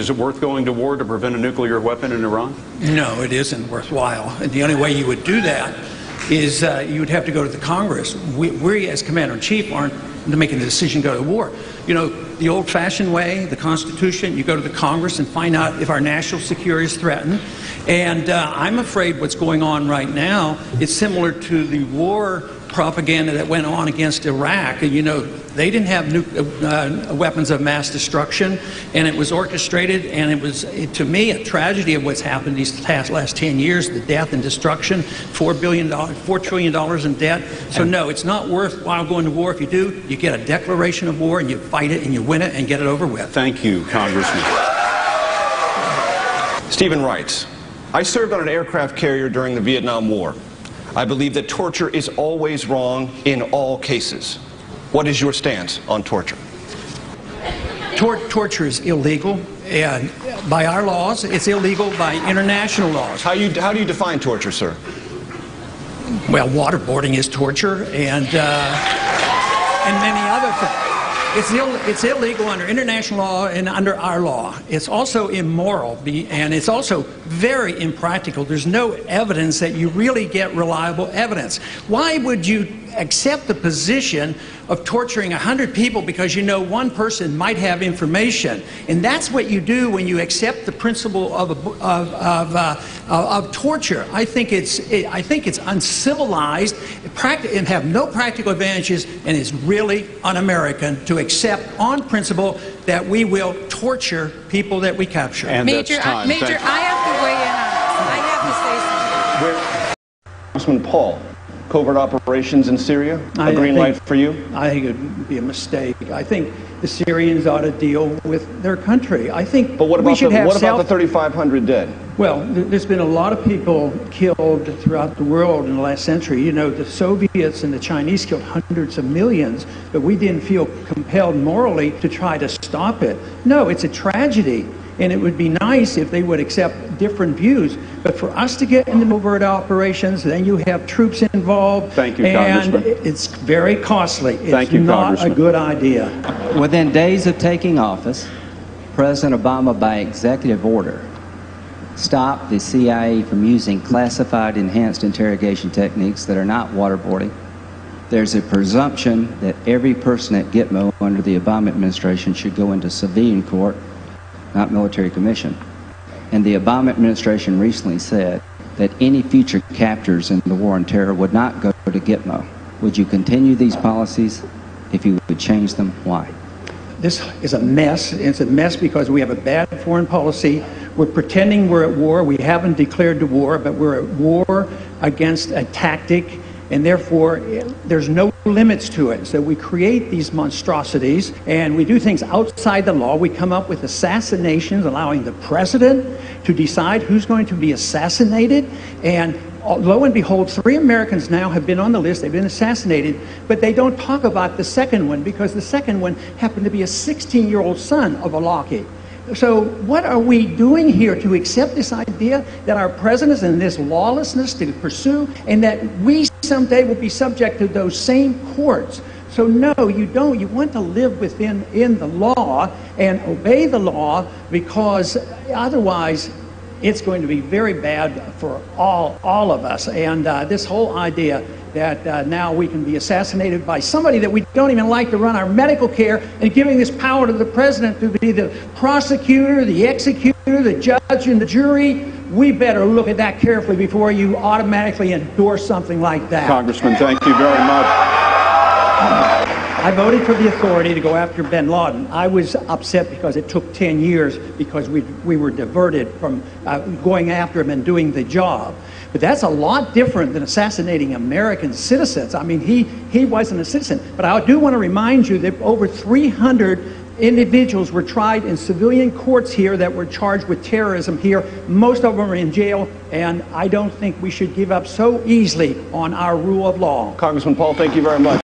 Is it worth going to war to prevent a nuclear weapon in Iran? No, it isn't worthwhile. And the only way you would do that is you would have to go to the Congress. We as Commander-in-Chief aren't making the decision to go to war. You know, the old-fashioned way, the Constitution, you go to the Congress and find out if our national security is threatened. And I'm afraid what's going on right now is similar to the war propaganda that went on against Iraq. You know, they didn't have weapons of mass destruction, and it was orchestrated, and it was, to me, a tragedy of what's happened these last 10 years, the death and destruction, $4 trillion in debt. So no, it's not worthwhile going to war. If you do, you get a declaration of war, and you fight it, and you win it, and get it over with. Thank you, Congressman. Stephen writes, I served on an aircraft carrier during the Vietnam War. I believe that torture is always wrong in all cases. What is your stance on torture? Torture is illegal, and by our laws, it's illegal by international laws. How do you define torture, sir? Well, waterboarding is torture, and many other things. It's illegal under international law and under our law. It's also immoral, and it's also very impractical. There's no evidence that you really get reliable evidence. Why would you accept the position of torturing 100 people because you know one person might have information? And that's what you do when you accept the principle of torture. I think it's uncivilized and have no practical advantages, and is really un-American to accept on principle that we will torture people that we capture. And Major, that's time. Major, I have to weigh in on this. I have to say something. Congressman Paul, covert operations in Syria, a green light for you? I think it would be a mistake. I think the Syrians ought to deal with their country. I think But what we about should have the 3,500 dead? Well, there's been a lot of people killed throughout the world in the last century. You know, the Soviets and the Chinese killed hundreds of millions, but we didn't feel compelled morally to try to stop it. No, it's a tragedy, and it would be nice if they would accept different views. But for us to get into covert operations, then you have troops involved. Thank you, and Congressman. it's very costly. Thank you, not Congressman. a good idea. Within days of taking office, President Obama, by executive order, stopped the CIA from using classified enhanced interrogation techniques that are not waterboarding. There's a presumption that every person at Gitmo under the Obama administration should go into civilian court, not military commission. And the Obama administration recently said that any future captures in the war on terror would not go to Gitmo. Would you continue these policies? If you would change them, why? This is a mess. It's a mess because we have a bad foreign policy. We're pretending we're at war. We haven't declared the war, but we're at war against a tactic, and therefore there's no limits to it. So we create these monstrosities, and we do things outside the law. We come up with assassinations, allowing the president to decide who's going to be assassinated, and lo and behold, 3 Americans now have been on the list. They've been assassinated, but they don't talk about the second one because the second one happened to be a 16-year-old son of a Lockheed. So what are we doing here to accept this idea that our president is in this lawlessness to pursue, and that we someday will be subject to those same courts? So no, you don't. You want to live within the law and obey the law, because otherwise it's going to be very bad for all of us. And this whole idea that now we can be assassinated by somebody that we don't even like to run our medical care, and giving this power to the president to be the prosecutor, the executor, the judge, and the jury, we better look at that carefully before you automatically endorse something like that. Congressman, thank you very much. I voted for the authority to go after bin Laden. I was upset because it took 10 years because we were diverted from going after him and doing the job. But that's a lot different than assassinating American citizens. I mean, he wasn't a citizen. But I do want to remind you that over 300 individuals were tried in civilian courts here that were charged with terrorism here. Most of them are in jail, and I don't think we should give up so easily on our rule of law. Congressman Paul, thank you very much.